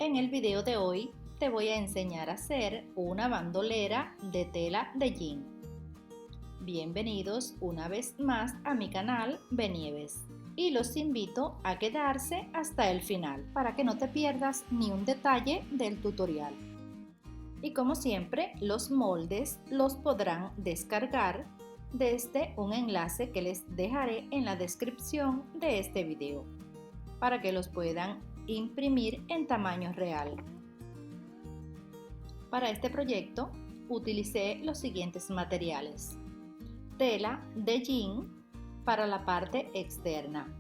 En el video de hoy te voy a enseñar a hacer una bandolera de tela de jean. Bienvenidos una vez más a mi canal Benieves y los invito a quedarse hasta el final para que no te pierdas ni un detalle del tutorial. Y como siempre, los moldes los podrán descargar desde un enlace que les dejaré en la descripción de este video para que los puedan imprimir en tamaño real. Para este proyecto utilicé los siguientes materiales: tela de jean para la parte externa.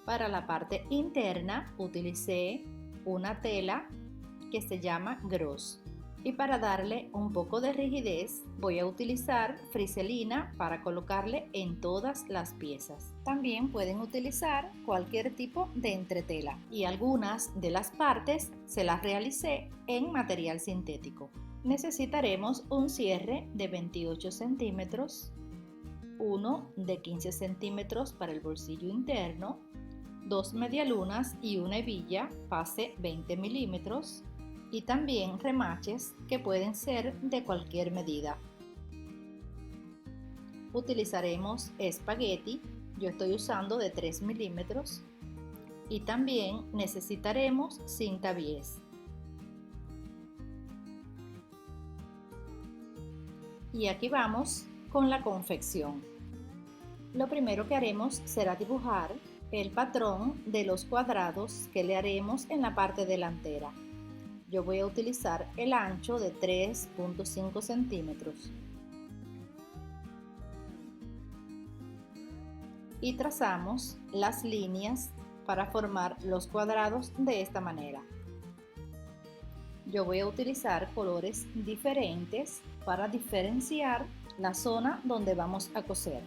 Para la parte interna utilicé una tela que se llama gros. Y para darle un poco de rigidez voy a utilizar friselina para colocarle en todas las piezas. También pueden utilizar cualquier tipo de entretela y algunas de las partes se las realicé en material sintético. Necesitaremos un cierre de 28 centímetros, uno de 15 centímetros para el bolsillo interno, dos medialunas y una hebilla pase 20 milímetros, y también remaches que pueden ser de cualquier medida. Utilizaremos espagueti, yo estoy usando de 3 milímetros, y también necesitaremos cinta bies. Y aquí vamos con la confección. Lo primero que haremos será dibujar el patrón de los cuadrados que le haremos en la parte delantera. Yo voy a utilizar el ancho de 3.5 centímetros y trazamos las líneas para formar los cuadrados de esta manera. Yo voy a utilizar colores diferentes para diferenciar la zona donde vamos a coser.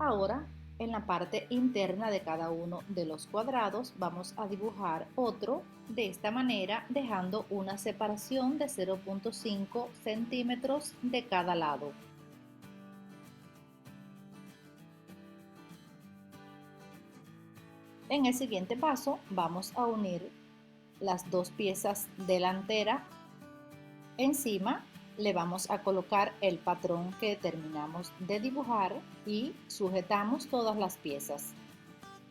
Ahora, en la parte interna de cada uno de los cuadrados vamos a dibujar otro de esta manera, dejando una separación de 0.5 centímetros de cada lado. En el siguiente paso vamos a unir las dos piezas delanteras. Encima le vamos a colocar el patrón que terminamos de dibujar y sujetamos todas las piezas.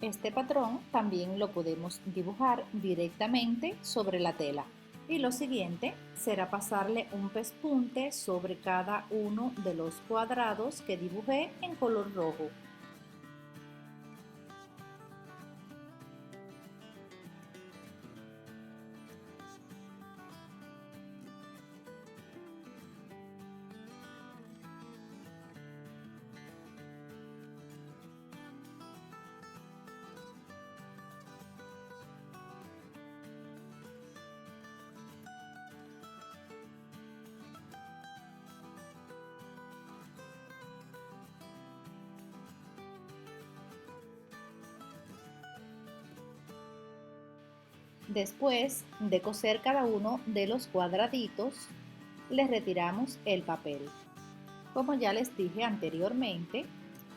Este patrón también lo podemos dibujar directamente sobre la tela. Y lo siguiente será pasarle un pespunte sobre cada uno de los cuadrados que dibujé en color rojo. Después de coser cada uno de los cuadraditos, les retiramos el papel. Como ya les dije anteriormente,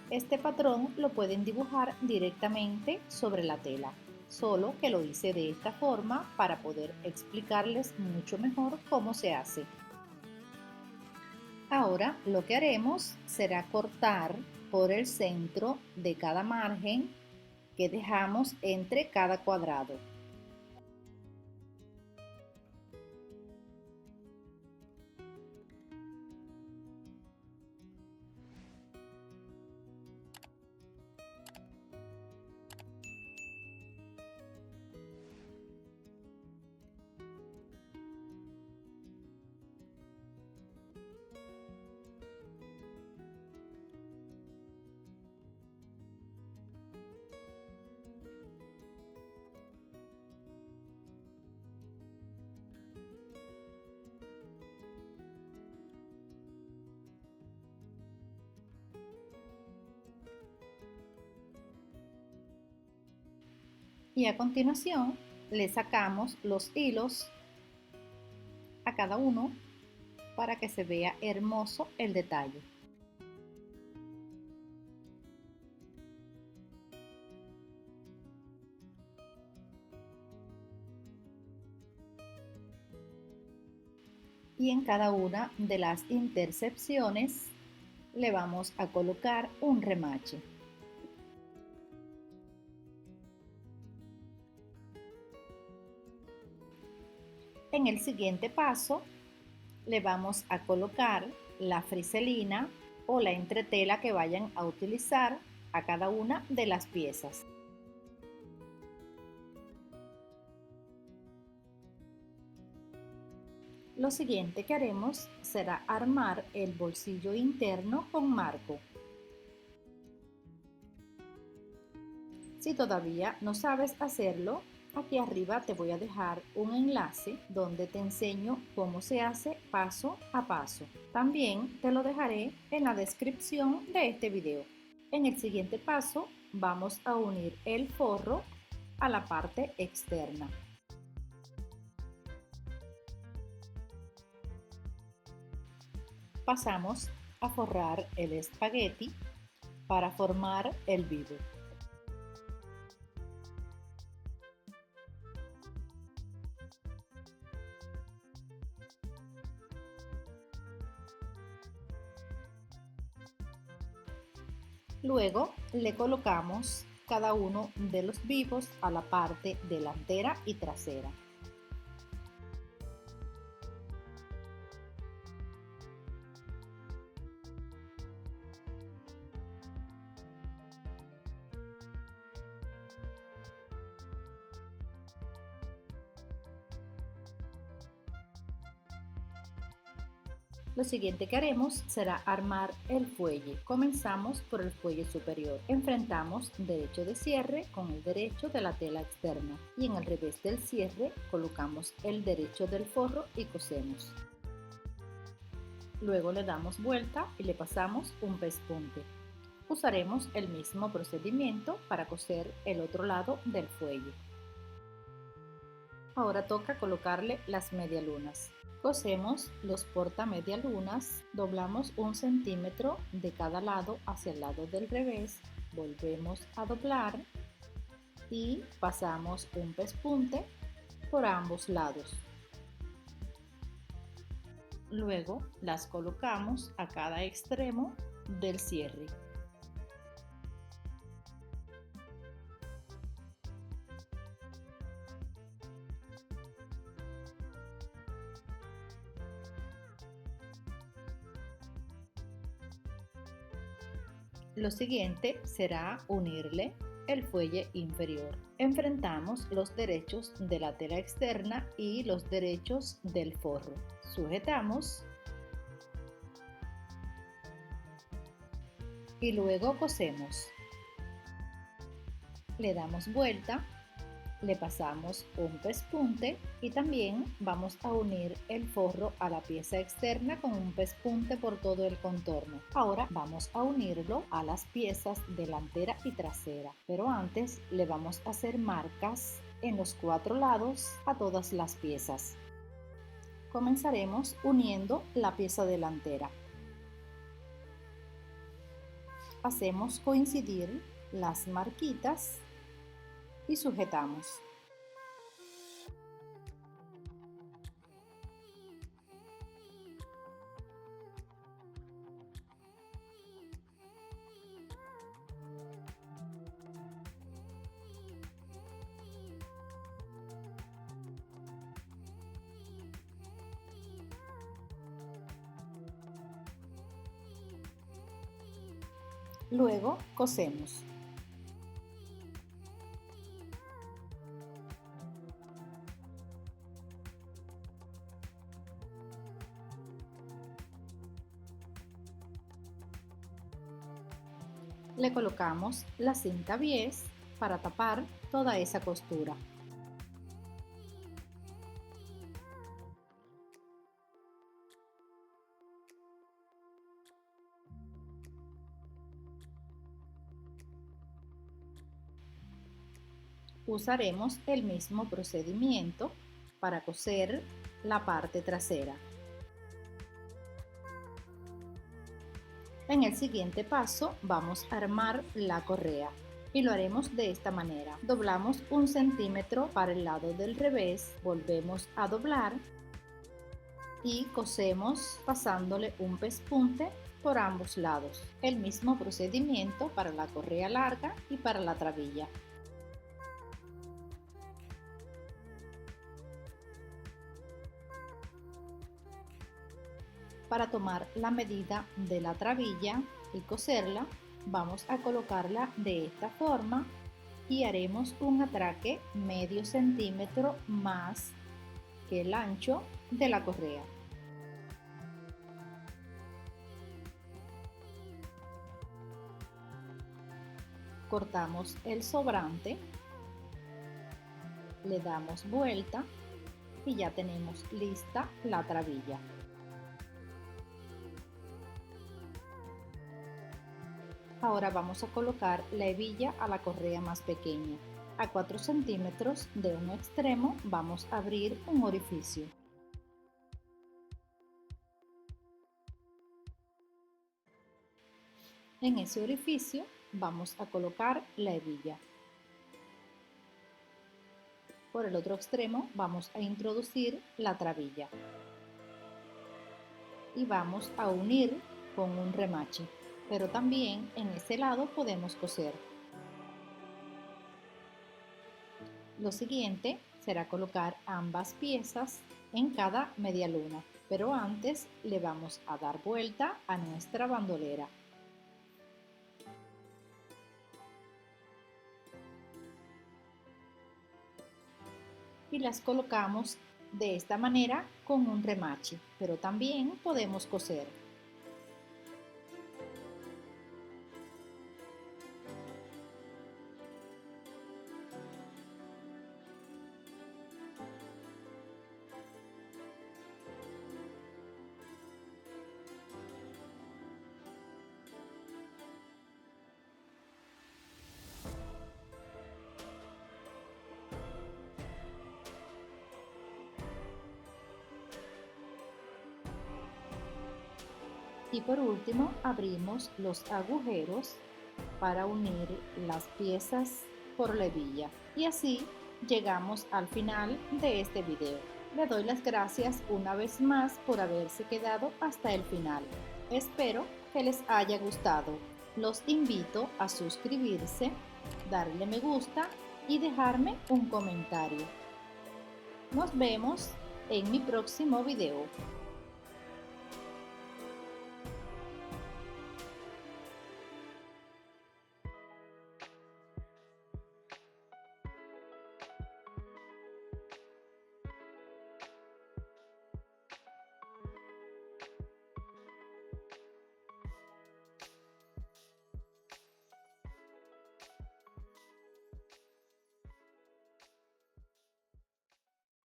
este patrón lo pueden dibujar directamente sobre la tela, solo que lo hice de esta forma para poder explicarles mucho mejor cómo se hace. Ahora lo que haremos será cortar por el centro de cada margen que dejamos entre cada cuadrado. Y a continuación le sacamos los hilos a cada uno para que se vea hermoso el detalle. Y en cada una de las intersecciones le vamos a colocar un remache. En el siguiente paso le vamos a colocar la friselina o la entretela que vayan a utilizar a cada una de las piezas. Lo siguiente que haremos será armar el bolsillo interno con marco. Si todavía no sabes hacerlo, aquí arriba te voy a dejar un enlace donde te enseño cómo se hace paso a paso. También te lo dejaré en la descripción de este video. En el siguiente paso vamos a unir el forro a la parte externa. Pasamos a forrar el espagueti para formar el vivo. Luego le colocamos cada uno de los vivos a la parte delantera y trasera. Lo siguiente que haremos será armar el fuelle. Comenzamos por el fuelle superior. Enfrentamos derecho de cierre con el derecho de la tela externa y en el revés del cierre colocamos el derecho del forro y cosemos. Luego le damos vuelta y le pasamos un pespunte. Usaremos el mismo procedimiento para coser el otro lado del fuelle. Ahora toca colocarle las medialunas. Cosemos los portamedialunas, doblamos 1 centímetro de cada lado hacia el lado del revés, volvemos a doblar y pasamos un pespunte por ambos lados. Luego las colocamos a cada extremo del cierre. Lo siguiente será unirle el fuelle inferior. Enfrentamos los derechos de la tela externa y los derechos del forro. Sujetamos y luego cosemos. Le damos vuelta, le pasamos un pespunte y también vamos a unir el forro a la pieza externa con un pespunte por todo el contorno. Ahora vamos a unirlo a las piezas delantera y trasera, pero antes le vamos a hacer marcas en los 4 lados a todas las piezas. Comenzaremos uniendo la pieza delantera. Hacemos coincidir las marquitas y sujetamos. Luego cosemos. Le colocamos la cinta bies para tapar toda esa costura. Usaremos el mismo procedimiento para coser la parte trasera. En el siguiente paso vamos a armar la correa y lo haremos de esta manera. Doblamos 1 centímetro para el lado del revés, volvemos a doblar y cosemos pasándole un pespunte por ambos lados. El mismo procedimiento para la correa larga y para la trabilla. Para tomar la medida de la trabilla y coserla, vamos a colocarla de esta forma y haremos un atraque medio centímetro más que el ancho de la correa. Cortamos el sobrante, le damos vuelta y ya tenemos lista la trabilla. Ahora vamos a colocar la hebilla a la correa más pequeña. A 4 centímetros de un extremo vamos a abrir un orificio. En ese orificio vamos a colocar la hebilla. Por el otro extremo vamos a introducir la trabilla. Y vamos a unir con un remache. Pero también en ese lado podemos coser. Lo siguiente será colocar ambas piezas en cada media luna, pero antes le vamos a dar vuelta a nuestra bandolera. Y las colocamos de esta manera con un remache, pero también podemos coser. Y por último abrimos los agujeros para unir las piezas por la hebilla. Y así llegamos al final de este video. Le doy las gracias una vez más por haberse quedado hasta el final. Espero que les haya gustado. Los invito a suscribirse, darle me gusta y dejarme un comentario. Nos vemos en mi próximo video.